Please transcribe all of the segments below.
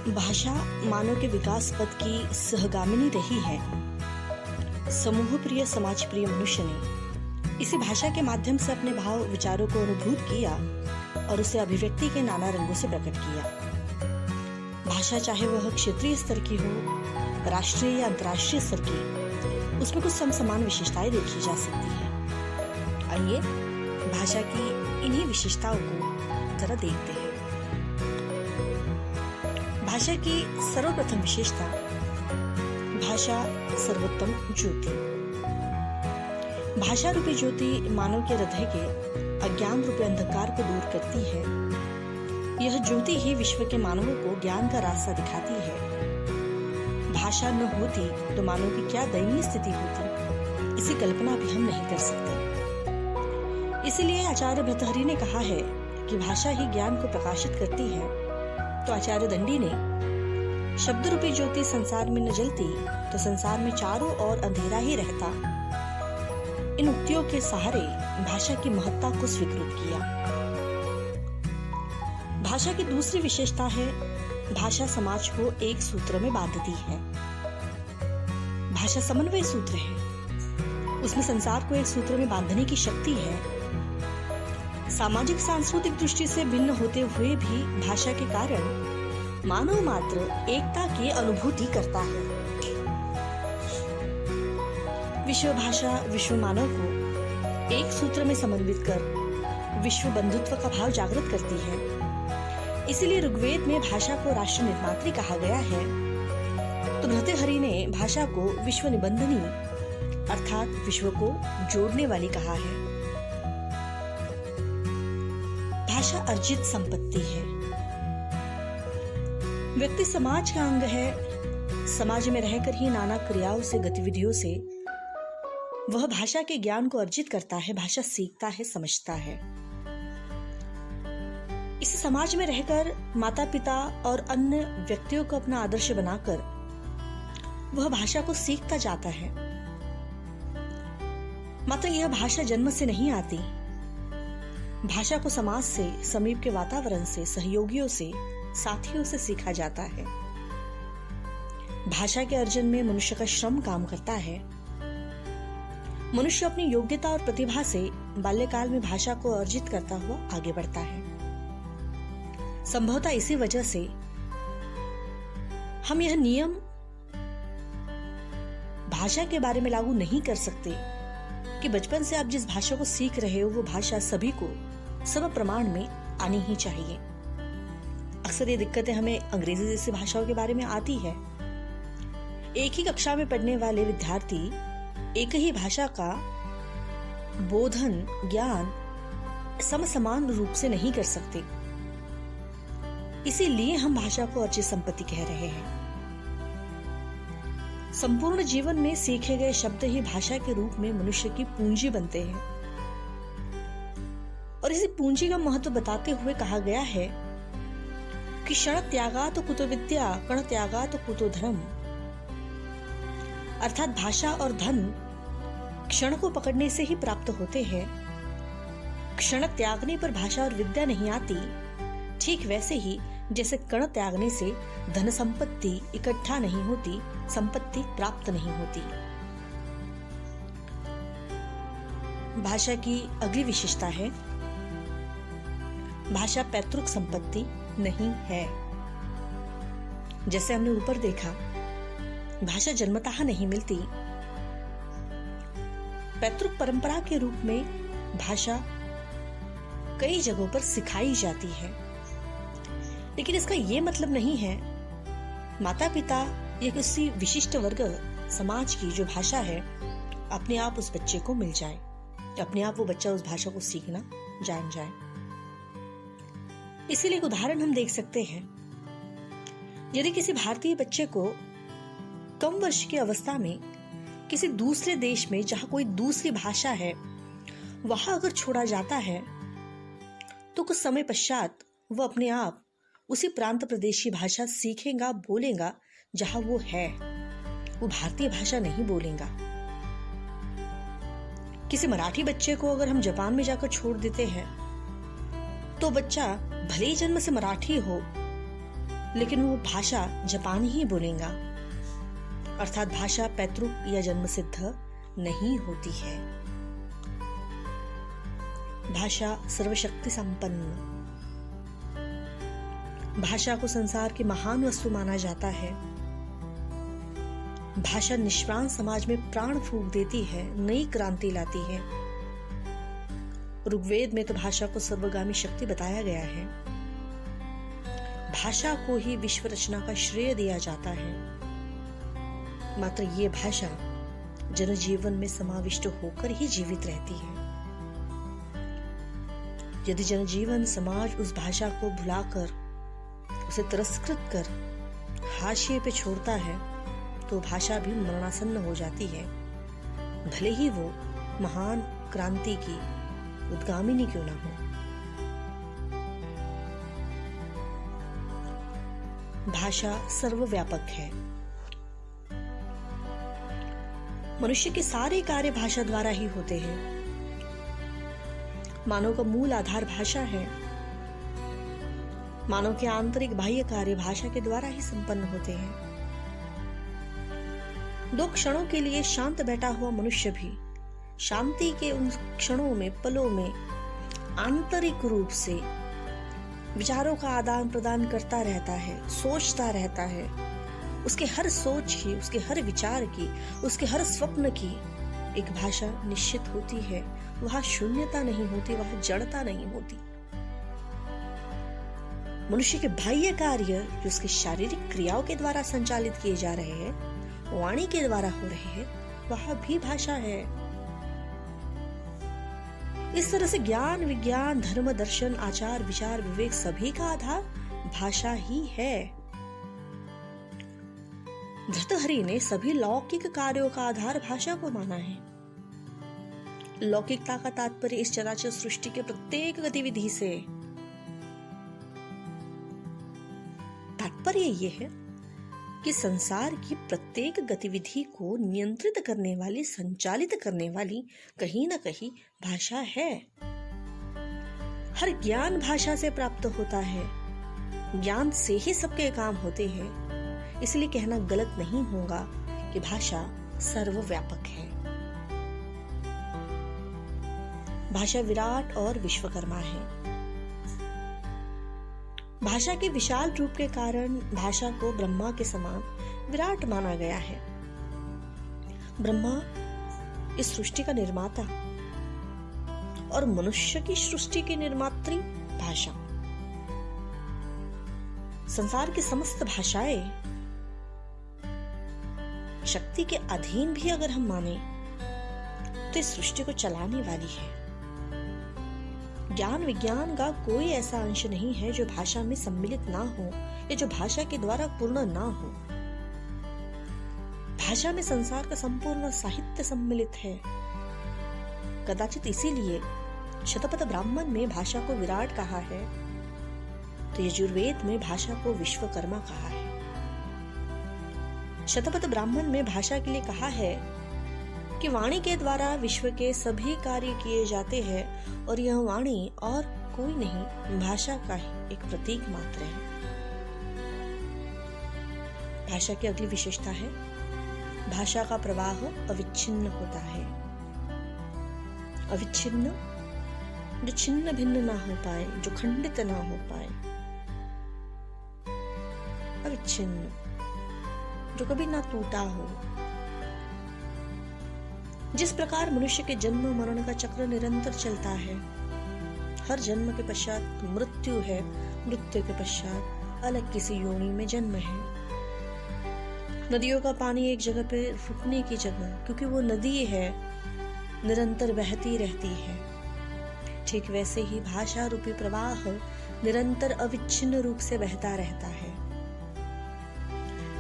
भाषा मानव के विकास पथ की सहगामिनी रही है। समूह प्रिय समाज प्रिय मनुष्य ने इसी भाषा के माध्यम से अपने भाव विचारों को अनुभूत किया और उसे अभिव्यक्ति के नाना रंगों से प्रकट किया। भाषा चाहे वह क्षेत्रीय स्तर की हो, राष्ट्रीय या अंतर्राष्ट्रीय स्तर की, उसमें कुछ समसमान विशेषताएं देखी जा सकती है। आइए भाषा की इन्हीं विशेषताओं को जरा देखते हैं। भाषा की सर्वप्रथम विशेषता, भाषा सर्वोत्तम ज्योति। भाषा रूपी ज्योति मानव के हृदय के अज्ञान रूपी अंधकार को दूर करती है। यह ज्योति ही विश्व के मानवों को ज्ञान का रास्ता दिखाती है। भाषा न होती तो मानव की क्या दयनीय स्थिति होती, इसी कल्पना भी हम नहीं कर सकते। इसीलिए आचार्य भर्तृहरि ने कहा है कि भाषा ही ज्ञान को प्रकाशित करती है। तो आचार्य दंडी ने शब्द रूपी ज्योति संसार में न जलती तो संसार में चारों ओर अंधेरा ही रहता, इन उक्तियों के सहारे भाषा की महत्ता को स्वीकृत किया। भाषा की दूसरी विशेषता है, भाषा समाज को एक सूत्र में बांधती है। भाषा समन्वय सूत्र है, उसमें संसार को एक सूत्र में बांधने की शक्ति है। सामाजिक सांस्कृतिक दृष्टि से भिन्न होते हुए भी भाषा के कारण मानव मात्र एकता की अनुभूति करता है। विश्व भाषा विश्व मानव को एक सूत्र में समन्वित कर विश्व बंधुत्व का भाव जागृत करती है। इसीलिए ऋग्वेद में भाषा को राष्ट्र निर्मात्री कहा गया है, तो भर्तृहरि ने भाषा को विश्व निबंधनी अर्थात विश्व को जोड़ने वाली कहा है। भाषा अर्जित संपत्ति है। व्यक्ति समाज का अंग है। समाज में रहकर ही नाना क्रियाओं से, गतिविधियों से वह भाषा के ज्ञान को अर्जित करता है, भाषा सीखता है, समझता है। इस समाज में रहकर माता पिता और अन्य व्यक्तियों को अपना आदर्श बनाकर वह भाषा को सीखता जाता है। मात्र यह भाषा जन्म से नहीं आती। भाषा को समाज से, समीप के वातावरण से, सहयोगियों से, साथियों से सीखा जाता है। भाषा के अर्जन में मनुष्य का श्रम काम करता है। मनुष्य अपनी योग्यता और प्रतिभा से बाल्यकाल में भाषा को अर्जित करता हुआ आगे बढ़ता है। संभवतः इसी वजह से हम यह नियम भाषा के बारे में लागू नहीं कर सकते कि बचपन से आप जिस भाषा को सीख रहे हो वो भाषा सभी को सम प्रमाण में आनी ही चाहिए। अक्सर ये दिक्कतें हमें अंग्रेजी जैसी भाषाओं के बारे में आती है। एक ही कक्षा में पढ़ने वाले विद्यार्थी एक ही भाषा का बोधन, ज्ञान समसमान रूप से नहीं कर सकते। इसीलिए हम भाषा को अर्जित संपत्ति कह रहे हैं। संपूर्ण जीवन में सीखे गए शब्द ही भाषा के रूप में मनुष्य की पूंजी बनते हैं। और इसी पूंजी का महत्व बताते हुए कहा गया है कि क्षण त्यागा तो कुतो विद्या, कण त्यागा तो कुतो धर्म। अर्थात भाषा और धन क्षण को पकड़ने से ही प्राप्त होते हैं। क्षण त्यागने पर भाषा और विद्या नहीं आती। ठीक वैसे ही जैसे कण त्यागने से धन संपत्ति इकट्ठा नहीं होती, संपत्ति प्राप्त नहीं होती। भाषा की अगली विशेषता है, भाषा पैतृक संपत्ति नहीं है। जैसे हमने ऊपर देखा, भाषा जन्मतः नहीं मिलती। पैतृक परंपरा के रूप में भाषा कई जगहों पर सिखाई जाती है, लेकिन इसका यह मतलब नहीं है माता पिता या किसी विशिष्ट वर्ग समाज की जो भाषा है अपने आप उस बच्चे को मिल जाए, अपने आप वो बच्चा उस भाषा को सीखना जान जाए। इसीलिए एक उदाहरण हम देख सकते हैं। यदि किसी भारतीय बच्चे को कम वर्ष की अवस्था में किसी दूसरे देश में जहां कोई दूसरी भाषा है वहां अगर छोड़ा जाता है तो कुछ समय पश्चात वह अपने आप उसी प्रांत प्रदेश की भाषा सीखेगा, बोलेगा जहां वो है। वो भारतीय भाषा नहीं बोलेगा। किसी मराठी बच्चे को अगर हम जापान में जाकर छोड़ देते हैं तो बच्चा भले ही जन्म से मराठी हो लेकिन वो भाषा जापानी ही बोलेगा, अर्थात भाषा पैतृक या जन्मसिद्ध नहीं होती है। भाषा सर्वशक्ति संपन्न। भाषा को संसार की महान वस्तु माना जाता है। भाषा निष्प्राण समाज में प्राण फूंक देती है, नई क्रांति लाती है। ऋग्वेद में तो भाषा को सर्वगामी शक्ति बताया गया है। भाषा को ही विश्व रचना का श्रेय दिया जाता है। मात्र ये भाषा जनजीवन में समाविष्ट होकर ही जीवित रहती है। यदि जनजीवन समाज उस भाषा को भुलाकर, उसे तिरस्कृत कर हाशिए पे छोड़ता है तो भाषा भी मरणासन्न हो जाती है, भले ही वो महान क्रांति की उद्गामिनी क्यों ना हो। भाषा सर्वव्यापक है। मनुष्य के सारे कार्य भाषा द्वारा ही होते हैं। मानव का मूल आधार भाषा है। मानव के आंतरिक बाह्य कार्य भाषा के द्वारा ही संपन्न होते हैं। 2 क्षणों के लिए शांत बैठा हुआ मनुष्य भी शांति के उन क्षणों में, पलों में आंतरिक रूप से विचारों का आदान प्रदान करता रहता है, सोचता रहता है। उसके हर सोच की, उसके हर विचार की, उसके हर स्वप्न की एक भाषा निश्चित होती है। वहां शून्यता नहीं होती, वहां जड़ता नहीं होती। मनुष्य के बाह्य कार्य जो उसके शारीरिक क्रियाओं के द्वारा संचालित किए जा रहे हैं, वाणी के द्वारा हो रहे हैं, वह भी भाषा है। इस तरह से ज्ञान, विज्ञान, धर्म, दर्शन, आचार, विचार, विवेक सभी का आधार भाषा ही है। भर्तृहरि ने सभी लौकिक कार्यों का आधार भाषा को माना है। लौकिकता का तात्पर्य इस चराचर सृष्टि के प्रत्येक गतिविधि से तात्पर्य यह है कि संसार की प्रत्येक गतिविधि को नियंत्रित करने वाली, संचालित करने वाली कहीं ना कहीं भाषा है। हर ज्ञान भाषा से प्राप्त होता है। ज्ञान से ही सबके काम होते हैं। इसलिए कहना गलत नहीं होगा कि भाषा सर्वव्यापक है। भाषा विराट और विश्वकर्मा है। भाषा के विशाल रूप के कारण भाषा को ब्रह्मा के समान विराट माना गया है। ब्रह्मा इस सृष्टि का निर्माता और मनुष्य की सृष्टि की निर्मात्री भाषा। संसार की समस्त भाषाएं शक्ति के अधीन भी अगर हम माने तो इस सृष्टि को चलाने वाली है। ज्ञान विज्ञान का कोई ऐसा अंश नहीं है जो भाषा में सम्मिलित ना हो या जो भाषा के द्वारा पूर्ण ना हो। भाषा में संसार का संपूर्ण साहित्य सम्मिलित है। कदाचित इसीलिए शतपथ ब्राह्मण में भाषा को विराट कहा है तो यजुर्वेद में भाषा को विश्वकर्मा कहा है। शतपथ ब्राह्मण में भाषा के लिए कहा है कि वाणी के द्वारा विश्व के सभी कार्य किए जाते हैं और यह वाणी और कोई नहीं, भाषा का ही एक प्रतीक मात्र है। भाषा की अगली विशेषता है भाषा का प्रवाह अविच्छिन्न होता है। अविच्छिन्न, जो छिन्न भिन्न ना हो पाए, जो खंडित ना हो पाए। अविच्छिन्न, जो कभी ना टूटा हो। जिस प्रकार मनुष्य के जन्म मरण का चक्र निरंतर चलता है, हर जन्म के पश्चात मृत्यु है, मृत्यु के पश्चात अलग किसी योनि में जन्म है। नदियों का पानी एक जगह पे रुकने की जगह, क्योंकि वो नदी है, निरंतर बहती रहती है। ठीक वैसे ही भाषा रूपी प्रवाह निरंतर अविच्छिन्न रूप से बहता रहता है।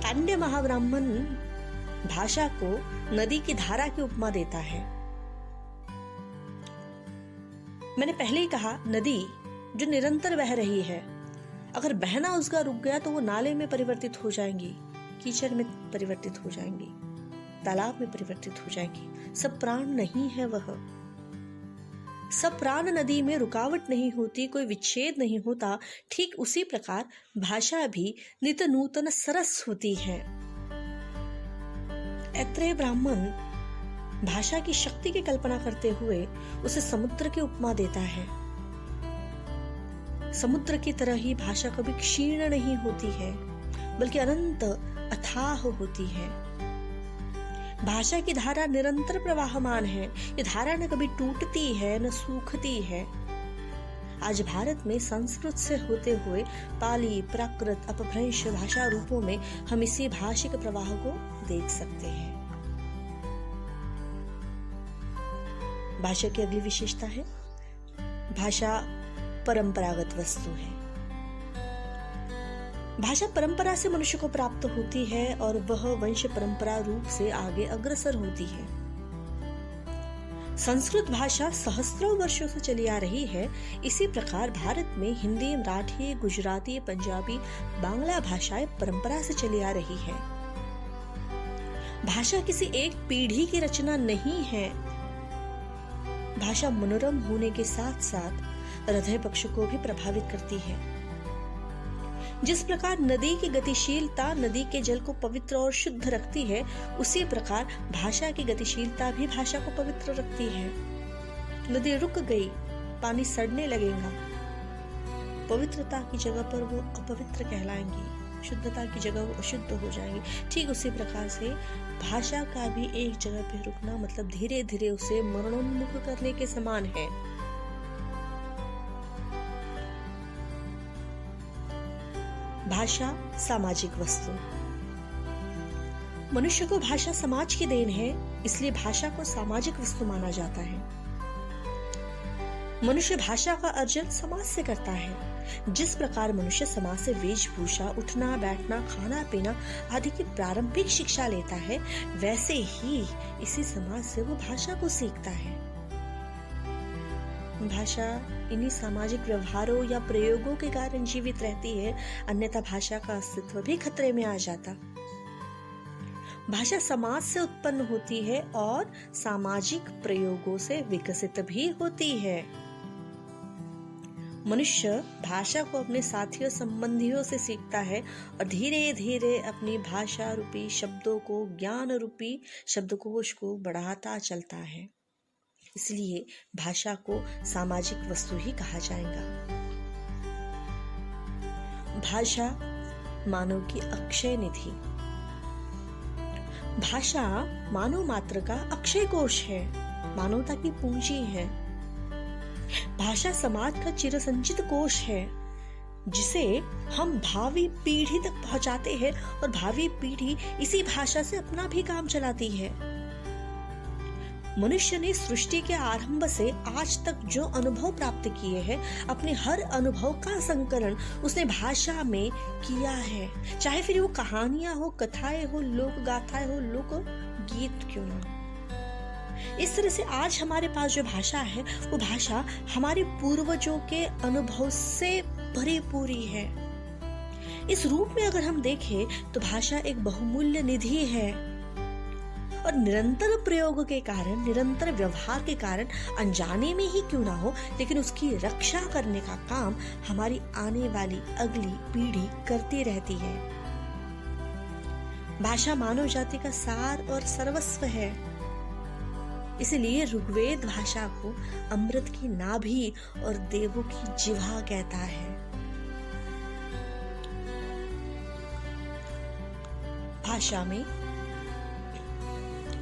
पांड्य महाब्राह्मण भाषा को नदी की धारा की उपमा देता है। मैंने पहले ही कहा, नदी जो निरंतर बह रही है, अगर बहना उसका रुक गया तो वो नाले में परिवर्तित हो जाएंगी, कीचड़ में परिवर्तित हो जाएंगी, तालाब में परिवर्तित हो जाएंगी। सब प्राण नहीं है वह। सप्राण नदी में रुकावट नहीं होती, कोई विच्छेद नहीं होता, ठीक उसी प्रकार भाषा भी नित्य नूतन सरस होती है। ऐत्रेय ब्राह्मण भाषा की शक्ति की कल्पना करते हुए उसे समुद्र की उपमा देता है। समुद्र की तरह ही भाषा कभी क्षीण नहीं होती है, बल्कि अनंत अथाह होती है। भाषा की धारा निरंतर प्रवाहमान है। ये धारा न कभी टूटती है न सूखती है। आज भारत में संस्कृत से होते हुए पाली, प्राकृत, अपभ्रंश भाषा रूपों में हम इसी भाषिक प्रवाह को देख सकते हैं। भाषा की अगली विशेषता है भाषा परंपरागत वस्तु है। भाषा परंपरा से मनुष्य को प्राप्त होती है और वह वंश परंपरा रूप से आगे अग्रसर होती है। संस्कृत भाषा सहस्त्रों वर्षों से चली आ रही है। इसी प्रकार भारत में हिंदी, मराठी, गुजराती, पंजाबी, बांग्ला भाषाएं परंपरा से चली आ रही है। भाषा किसी एक पीढ़ी की रचना नहीं है। भाषा मनोरम होने के साथ साथ हृदय पक्ष को भी प्रभावित करती है। जिस प्रकार नदी की गतिशीलता नदी के जल को पवित्र और शुद्ध रखती है, उसी प्रकार भाषा की गतिशीलता भी भाषा को पवित्र रखती है। नदी रुक गई, पानी सड़ने लगेगा। पवित्रता की जगह पर वो अपवित्र कहलाएंगी, शुद्धता की जगह वो अशुद्ध हो जाएंगी। ठीक उसी प्रकार से भाषा का भी एक जगह पे रुकना मतलब धीरे धीरे उसे मरणोन्मुख करने के समान है। भाषा सामाजिक वस्तु। मनुष्य को भाषा समाज की देन है, इसलिए भाषा को सामाजिक वस्तु माना जाता है। मनुष्य भाषा का अर्जन समाज से करता है। जिस प्रकार मनुष्य समाज से वेशभूषा, उठना बैठना, खाना पीना आदि की प्रारंभिक शिक्षा लेता है, वैसे ही इसी समाज से वो भाषा को सीखता है। भाषा इन्हीं सामाजिक व्यवहारों या प्रयोगों के कारण जीवित रहती है, अन्यथा भाषा का अस्तित्व भी खतरे में आ जाता। भाषा समाज से उत्पन्न होती है और सामाजिक प्रयोगों से विकसित भी होती है। मनुष्य भाषा को अपने साथियों संबंधियों से सीखता है और धीरे धीरे अपनी भाषा रूपी शब्दों को, ज्ञान रूपी शब्दकोश को बढ़ाता चलता है। इसलिए भाषा को सामाजिक वस्तु ही कहा जाएगा। भाषा मानव की अक्षय निधि। भाषा मानव मात्र का अक्षय कोश है, मानवता की पूंजी है। भाषा समाज का चिरसंचित कोश है, जिसे हम भावी पीढ़ी तक पहुंचाते हैं और भावी पीढ़ी इसी भाषा से अपना भी काम चलाती है। मनुष्य ने सृष्टि के आरंभ से आज तक जो अनुभव प्राप्त किए हैं, अपने हर अनुभव का संकलन उसने भाषा में किया है। चाहे फिर वो कहानियां हो, कथाएं हो, लोक गाथाएं हो, लोक गीत क्यों ना हो। इस तरह से आज हमारे पास जो भाषा है, वो भाषा हमारे पूर्वजों के अनुभव से भरी है। इस रूप में अगर हम देखें तो भाषा एक बहुमूल्य निधि है और निरंतर प्रयोग के कारण, निरंतर व्यवहार के कारण, अनजाने में ही क्यों ना हो, लेकिन उसकी रक्षा करने का काम हमारी आने वाली अगली पीढ़ी करती रहती है। भाषा मानव जाति का सार और सर्वस्व है। इसलिए ऋग्वेद भाषा को अमृत की नाभि और देवों की जिह्वा कहता है। भाषा में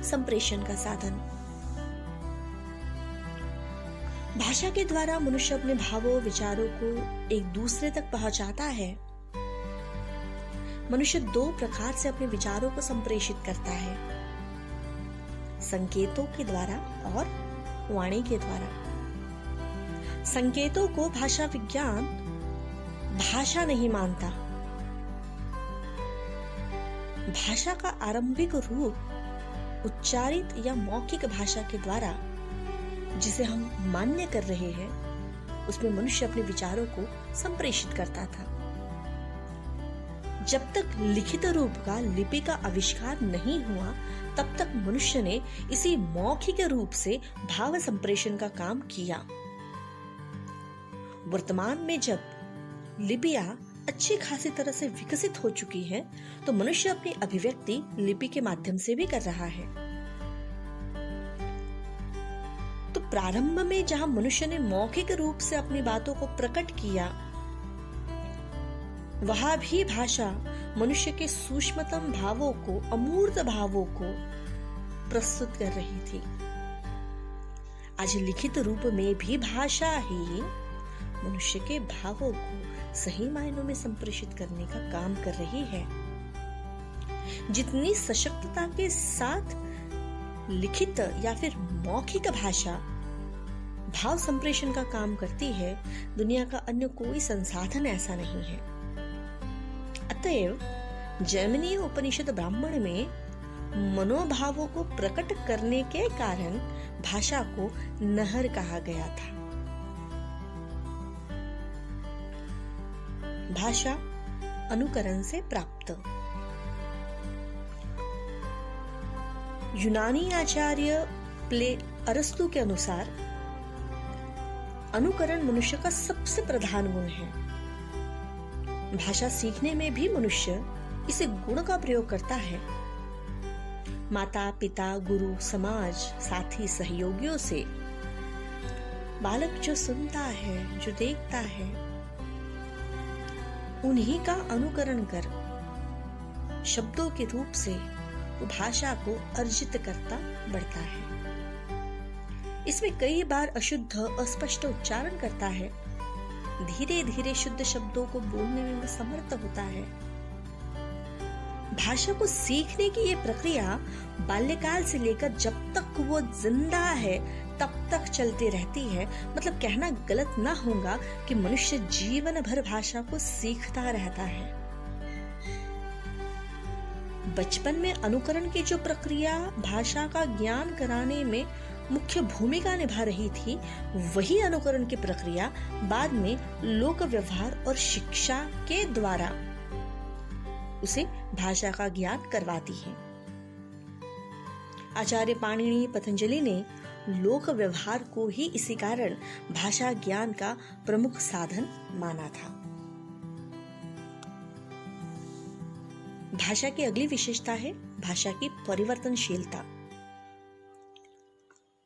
संप्रेषण का साधन। भाषा के द्वारा मनुष्य अपने भावों, विचारों को एक दूसरे तक पहुंचाता है। मनुष्य दो प्रकार से अपने विचारों को संप्रेषित करता है, संकेतों के द्वारा और वाणी के द्वारा। संकेतों को भाषा विज्ञान भाषा नहीं मानता। भाषा का आरंभिक रूप उच्चारित या मौखिक भाषा के द्वारा जिसे हम मान्य कर रहे हैं, उसमें मनुष्य अपने विचारों को संप्रेषित करता था। जब तक लिखित रूप का, लिपि का आविष्कार नहीं हुआ, तब तक मनुष्य ने इसी मौखिक रूप से भाव संप्रेषण का काम किया। वर्तमान में जब लिपियां अच्छी खासी तरह से विकसित हो चुकी है, तो मनुष्य अपनी अभिव्यक्ति लिपि के माध्यम से भी कर रहा है। तो प्रारंभ में जहां मनुष्य ने मौखिक रूप से अपनी बातों को प्रकट किया, वहां भी भाषा मनुष्य के सूक्ष्मतम भावों को, अमूर्त भावों को प्रस्तुत कर रही थी। आज लिखित रूप में भी भाषा ही मनुष्य के भावों को सही मायनों में संप्रेषित करने का काम कर रही है। जितनी सशक्तता के साथ लिखित या फिर मौखिक भाषा भाव संप्रेषण का काम करती है, दुनिया का अन्य कोई संसाधन ऐसा नहीं है। अतएव जैमिनीय उपनिषद ब्राह्मण में मनोभावों को प्रकट करने के कारण भाषा को नहर कहा गया था। भाषा अनुकरण से प्राप्त। यूनानी आचार्य प्ले अरस्तु के अनुसार अनुकरण मनुष्य का सबसे प्रधान गुण है। भाषा सीखने में भी मनुष्य इस गुण का प्रयोग करता है। माता पिता, गुरु, समाज, साथी, सहयोगियों से बालक जो सुनता है, जो देखता है, उन्हीं का अनुकरण कर शब्दों के रूप से वो भाषा को अर्जित करता बढ़ता है। इसमें कई बार अशुद्ध, अस्पष्ट उच्चारण करता है, धीरे धीरे शुद्ध शब्दों को बोलने में समर्थ होता है। भाषा को सीखने की ये प्रक्रिया बाल्यकाल से लेकर जब तक वो जिंदा है तब तक चलती रहती है। मतलब कहना गलत ना होगा कि मनुष्य जीवन भर भाषा को सीखता रहता है। बचपन में अनुकरण की जो प्रक्रिया भाषा का ज्ञान कराने में मुख्य भूमिका निभा रही थी, वही अनुकरण की प्रक्रिया बाद में लोक व्यवहार और शिक्षा के द्वारा उसे भाषा का ज्ञान करवाती है। आचार्य पाणिनि, पतंजलि ने लोक व्यवहार को ही इसी कारण भाषा ज्ञान का प्रमुख साधन माना था। भाषा की अगली विशेषता है भाषा की परिवर्तनशीलता।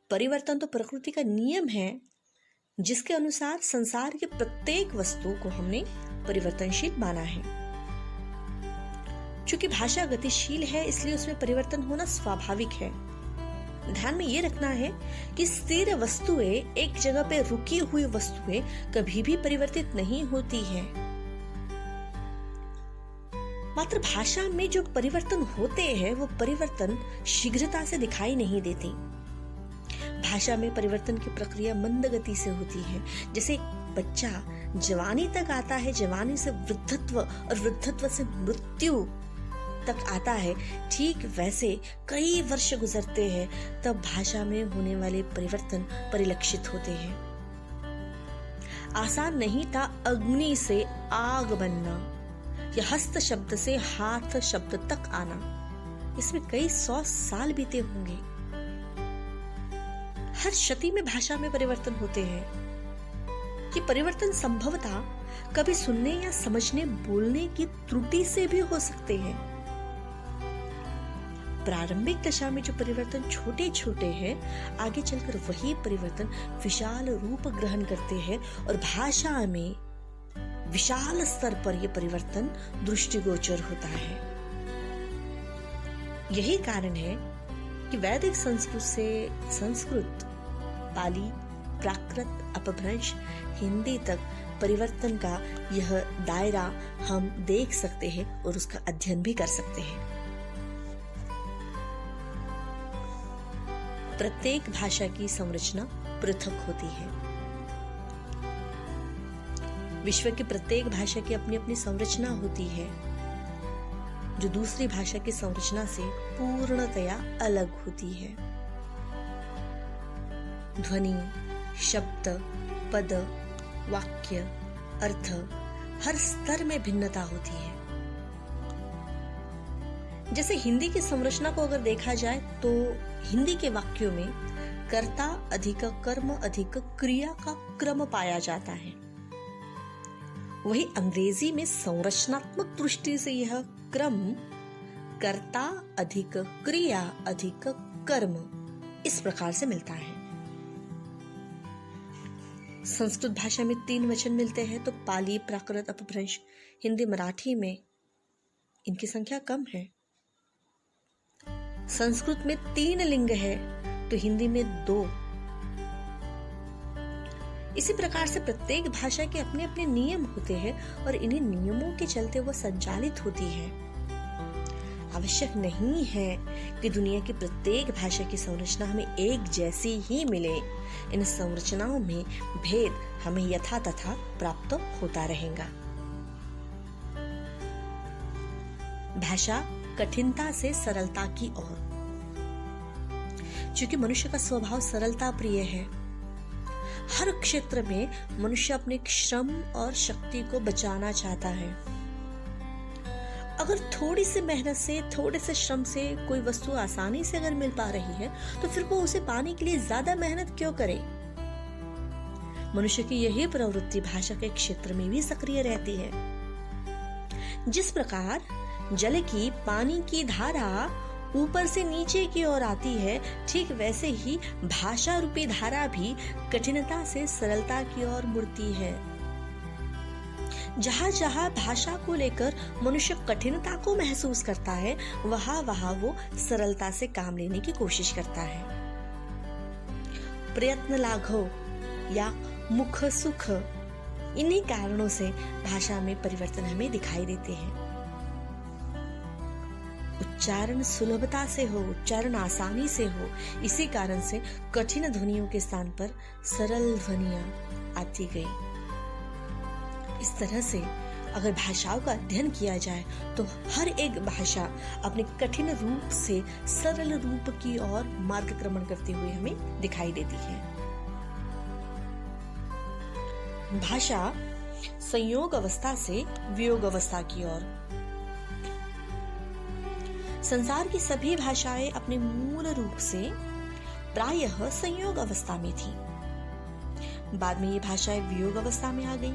परिवर्तन तो प्रकृति का नियम है, जिसके अनुसार संसार की प्रत्येक वस्तु को हमने परिवर्तनशील माना है। चूंकि भाषा गतिशील है, इसलिए उसमें परिवर्तन होना स्वाभाविक है। ध्यान में यह रखना है कि स्थिर वस्तुएं, एक जगह पे रुकी हुई वस्तुएं कभी भी परिवर्तित नहीं होती है। मात्र भाषा में जो परिवर्तन होते हैं, वो परिवर्तन शीघ्रता से दिखाई नहीं देते। भाषा में परिवर्तन की प्रक्रिया मंद गति से होती है। जैसे एक बच्चा जवानी तक आता है, जवानी से वृद्धत्व और वृद्धत्व से मृत्यु तक आता है, ठीक वैसे कई वर्ष गुजरते हैं तब भाषा में होने वाले परिवर्तन परिलक्षित होते हैं। आसान नहीं था अग्नि से आग बनना या हस्त शब्द से हाथ शब्द तक आना। इसमें कई 100 साल बीते होंगे। हर क्षति में भाषा में परिवर्तन होते हैं। ये परिवर्तन संभवतः कभी सुनने या समझने, बोलने की त्रुटि से भी हो सकते हैं। प्रारंभिक दशा में जो परिवर्तन छोटे छोटे हैं, आगे चलकर वही परिवर्तन विशाल रूप ग्रहण करते हैं और भाषा में विशाल स्तर पर यह परिवर्तन दृष्टिगोचर होता है। यही कारण है कि वैदिक संस्कृत से संस्कृत, पाली, प्राकृत, अपभ्रंश, हिंदी तक परिवर्तन का यह दायरा हम देख सकते हैं और उसका अध्ययन भी कर सकते हैं। प्रत्येक भाषा की संरचना पृथक होती है। विश्व की प्रत्येक भाषा की अपनी अपनी संरचना होती है, जो दूसरी भाषा की संरचना से पूर्णतया अलग होती है। ध्वनि, शब्द, पद, वाक्य, अर्थ, हर स्तर में भिन्नता होती है। जैसे हिंदी की संरचना को अगर देखा जाए तो हिंदी के वाक्यों में कर्ता अधिक कर्म अधिक क्रिया का क्रम पाया जाता है। वही अंग्रेजी में संरचनात्मक दृष्टि से यह क्रम कर्ता अधिक क्रिया अधिक कर्म इस प्रकार से मिलता है। संस्कृत भाषा में 3 वचन मिलते हैं तो पाली, प्राकृत, अपभ्रंश, हिंदी, मराठी में इनकी संख्या कम है। संस्कृत में 3 लिंग है तो हिंदी में 2। इसी प्रकार से प्रत्येक भाषा के अपने अपने नियम होते हैं और इन्हीं नियमों के चलते वह संचालित होती है। आवश्यक नहीं है कि दुनिया की प्रत्येक भाषा की संरचना हमें एक जैसी ही मिले। इन संरचनाओं में भेद हमें यथा तथा प्राप्त होता रहेगा। भाषा कठिनता से सरलता की ओर। चूंकि मनुष्य का स्वभाव सरलता प्रिय है, हर क्षेत्र में मनुष्य अपने श्रम और शक्ति को बचाना चाहता है। अगर थोड़ी सी मेहनत से, थोड़े से श्रम से कोई वस्तु आसानी से अगर मिल पा रही है तो फिर वो उसे पाने के लिए ज्यादा मेहनत क्यों करे। मनुष्य की यही प्रवृत्ति भाषा के क्षेत्र में भी सक्रिय रहती है। जिस प्रकार जल की पानी की धारा ऊपर से नीचे की ओर आती है, ठीक वैसे ही भाषा रूपी धारा भी कठिनता से सरलता की ओर मुड़ती है। जहां जहां भाषा को लेकर मनुष्य कठिनता को महसूस करता है, वहां वहां वो सरलता से काम लेने की कोशिश करता है। प्रयत्न लाघव या मुख सुख, इन्हीं कारणों से भाषा में परिवर्तन हमें दिखाई देते हैं। उच्चारण सुलभता से हो, उच्चारण आसानी से हो, इसी कारण से कठिन ध्वनियों के स्थान पर सरल ध्वनियां आती गई। इस तरह से अगर भाषाओं का अध्ययन किया जाए तो हर एक भाषा अपने कठिन रूप से सरल रूप की ओर मार्गक्रमण करते हुए हमें दिखाई देती है। भाषा संयोग अवस्था से वियोग अवस्था की ओर। संसार की सभी भाषाएं अपने मूल रूप से प्रायः संयोग अवस्था में थी। बाद में ये भाषाएं वियोग अवस्था में आ गई।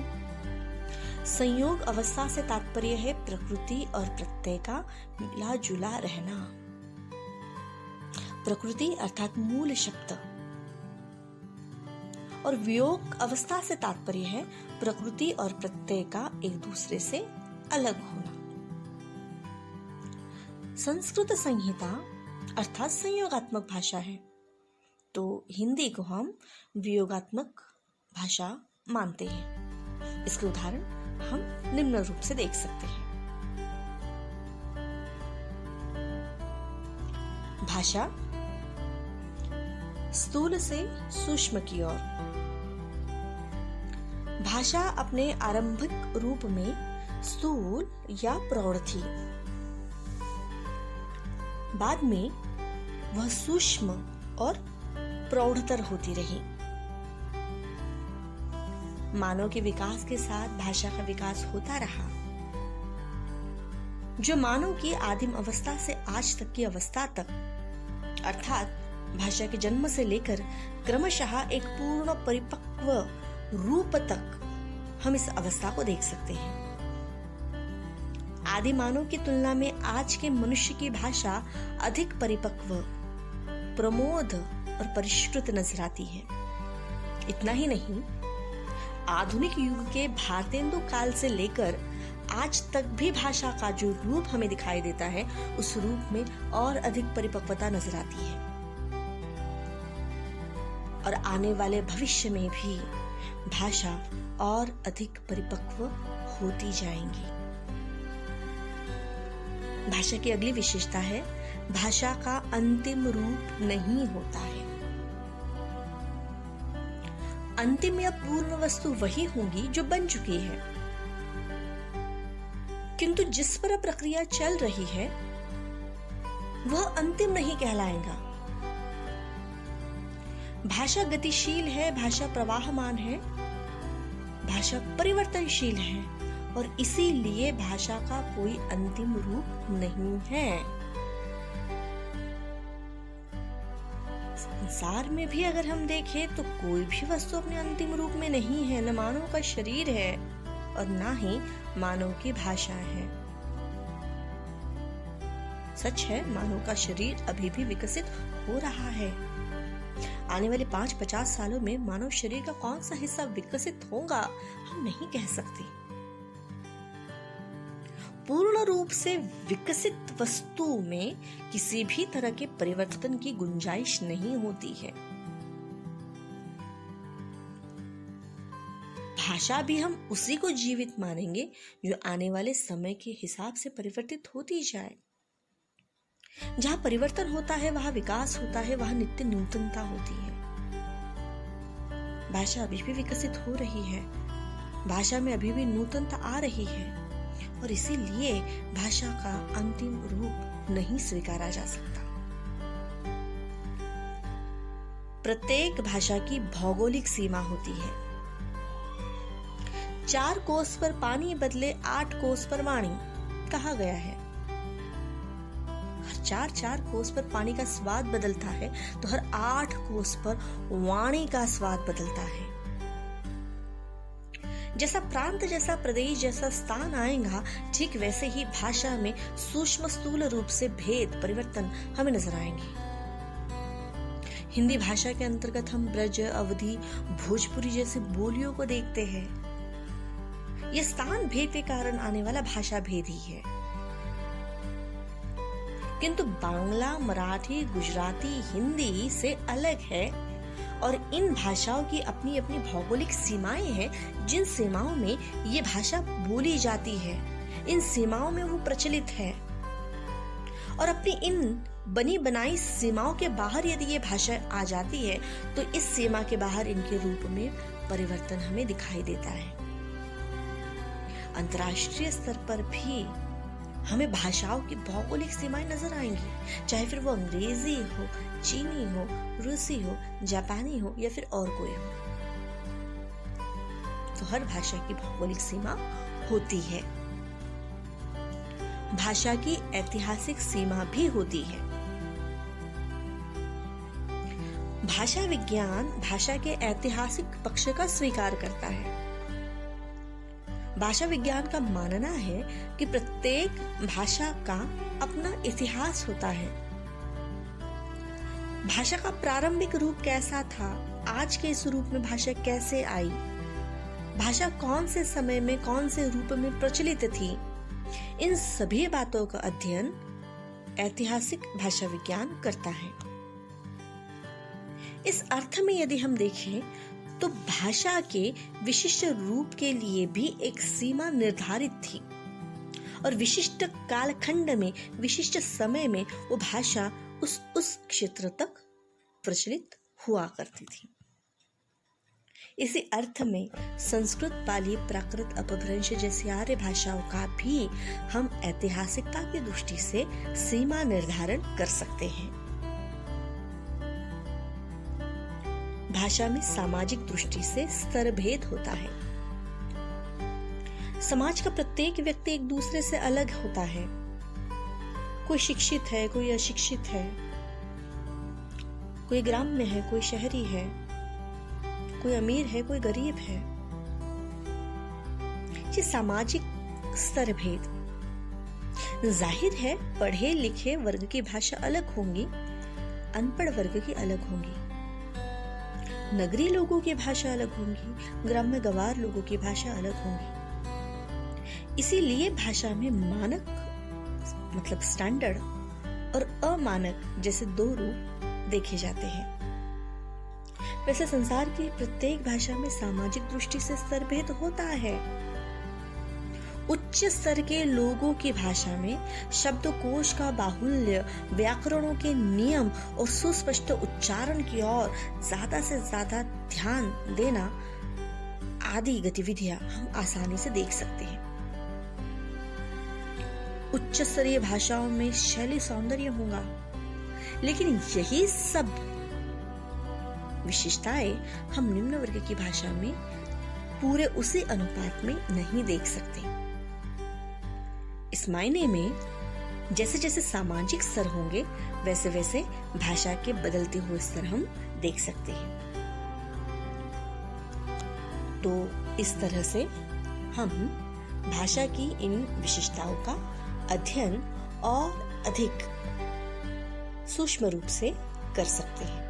संयोग अवस्था से तात्पर्य है प्रकृति और प्रत्यय का मिला जुला रहना। प्रकृति अर्थात मूल शब्द। और वियोग अवस्था से तात्पर्य है प्रकृति और प्रत्यय का एक दूसरे से अलग होना। संस्कृत संहिता अर्थात संयोगात्मक भाषा है, तो हिंदी को हम वियोगात्मक भाषा मानते हैं। इसके उदाहरण हम निम्न रूप से देख सकते हैं। भाषा स्थूल से सूक्ष्म की ओर। भाषा अपने आरंभिक रूप में स्थूल या प्रौढ़ थी। बाद में वह सूक्ष्म और प्रौढ़तर होती रही। मानव के विकास के साथ भाषा का विकास होता रहा, जो मानव की आदिम अवस्था से आज तक की अवस्था तक, अर्थात भाषा के जन्म से लेकर क्रमशः एक पूर्ण परिपक्व रूप तक हम इस अवस्था को देख सकते हैं। आदि मानव की तुलना में आज के मनुष्य की भाषा अधिक परिपक्व, प्रमोद और परिष्कृत नजर आती है। इतना ही नहीं, आधुनिक युग के भारतेंदु काल से लेकर आज तक भी भाषा का जो रूप हमें दिखाई देता है, उस रूप में और अधिक परिपक्वता नजर आती है। और आने वाले भविष्य में भी भाषा और अधिक परिपक्व होती जाएंगी। भाषा की अगली विशेषता है, भाषा का अंतिम रूप नहीं होता है। अंतिम या पूर्ण वस्तु वही होगी जो बन चुकी है, किंतु जिस पर प्रक्रिया चल रही है वह अंतिम नहीं कहलाएगा। भाषा गतिशील है, भाषा प्रवाहमान है, भाषा परिवर्तनशील है और इसीलिए भाषा का कोई अंतिम रूप नहीं है। संसार में भी अगर हम देखें तो कोई भी वस्तु अपने अंतिम रूप में नहीं है। न मानव का शरीर है, और ना ही मानव की भाषाएं हैं। सच है, मानव का शरीर अभी भी विकसित हो रहा है। आने वाले 5-50 सालों में मानव शरीर का कौन सा हिस्सा विकसित होगा हम नहीं कह सकते। पूर्ण रूप से विकसित वस्तु में किसी भी तरह के परिवर्तन की गुंजाइश नहीं होती है। भाषा भी हम उसी को जीवित मानेंगे जो आने वाले समय के हिसाब से परिवर्तित होती जाए। जहां परिवर्तन होता है वहां विकास होता है, वहां नित्य नूतनता होती है। भाषा अभी भी विकसित हो रही है, भाषा में अभी भी नूतनता आ रही है और इसीलिए भाषा का अंतिम रूप नहीं स्वीकारा जा सकता। प्रत्येक भाषा की भौगोलिक सीमा होती है। 4 कोस पर पानी बदले 8 कोस पर वाणी कहा गया है। 4 कोस पर पानी का स्वाद बदलता है तो हर 8 कोस पर वाणी का स्वाद बदलता है। जैसा प्रांत, जैसा प्रदेश, जैसा स्थान आएगा, ठीक वैसे ही भाषा में सूक्ष्म स्थूल रूप से भेद परिवर्तन हमें नजर आएंगे। हिंदी भाषा के अंतर्गत हम ब्रज, अवधी, भोजपुरी जैसी बोलियों को देखते हैं। यह स्थान भेद के कारण आने वाला भाषा भेद ही है। किंतु बांग्ला, मराठी, गुजराती, हिंदी से अलग है और इन भाषाओं की अपनी अपनी भौगोलिक सीमाएं हैं। जिन सीमाओं में ये भाषा बोली जाती है, इन सीमाओं में वो प्रचलित है और अपनी इन बनी बनाई सीमाओं के बाहर यदि ये भाषा आ जाती है तो इस सीमा के बाहर इनके रूप में परिवर्तन हमें दिखाई देता है। अंतर्राष्ट्रीय स्तर पर भी हमें भाषाओं की भौगोलिक सीमाएं नजर आएंगी, चाहे फिर वो अंग्रेजी हो, चीनी हो, रूसी हो, जापानी हो या फिर और कोई हो। तो हर भाषा की भौगोलिक सीमा होती है। भाषा की ऐतिहासिक सीमा भी होती है। भाषा विज्ञान भाषा के ऐतिहासिक पक्ष का स्वीकार करता है। भाषा विज्ञान का मानना है कि प्रत्येक भाषा का अपना इतिहास होता है। भाषा का प्रारंभिक रूप कैसा था, आज के इस रूप में भाषा कैसे आई, भाषा कौन से समय में कौन से रूप में प्रचलित थी, इन सभी बातों का अध्ययन ऐतिहासिक भाषा विज्ञान करता है। इस अर्थ में यदि हम देखें तो भाषा के विशिष्ट रूप के लिए भी एक सीमा निर्धारित थी और विशिष्ट कालखंड में, विशिष्ट समय में वो भाषा उस क्षेत्र तक प्रचलित हुआ करती थी। इसी अर्थ में संस्कृत, पाली, प्राकृत, अपभ्रंश जैसी आर्य भाषाओं का भी हम ऐतिहासिकता की दृष्टि से सीमा निर्धारण कर सकते हैं। भाषा में सामाजिक दृष्टि से स्तर भेद होता है। समाज का प्रत्येक व्यक्ति एक दूसरे से अलग होता है। कोई शिक्षित है, कोई अशिक्षित है, कोई ग्राम्य है, कोई शहरी है, कोई अमीर है, कोई गरीब है। ये सामाजिक स्तर भेद। जाहिर है पढ़े लिखे वर्ग की भाषा अलग होंगी, अनपढ़ वर्ग की अलग होंगी। नगरीय लोगों की भाषा अलग होंगी, ग्राम्य गंवार लोगों की भाषा अलग होंगी। इसीलिए भाषा में मानक मतलब स्टैंडर्ड और अमानक जैसे 2 रूप देखे जाते हैं। वैसे संसार की प्रत्येक भाषा में सामाजिक दृष्टि से स्तर भेद होता है। उच्च स्तर के लोगों की भाषा में शब्दकोश का बाहुल्य, व्याकरणों के नियम और सुस्पष्ट उच्चारण की ओर ज्यादा से ज्यादा ध्यान देना आदि गतिविधियां हम आसानी से देख सकते हैं। उच्च स्तरीय भाषाओं में शैली सौंदर्य होगा, लेकिन यही सब विशेषताएं हम निम्न वर्ग की भाषा में पूरे उसी अनुपात में नहीं देख सकते। इस मायने में जैसे जैसे सामाजिक स्तर होंगे वैसे वैसे भाषा के बदलते हुए स्तर हम देख सकते हैं। तो इस तरह से हम भाषा की इन विशेषताओं का अध्ययन और अधिक सूक्ष्म रूप से कर सकते हैं।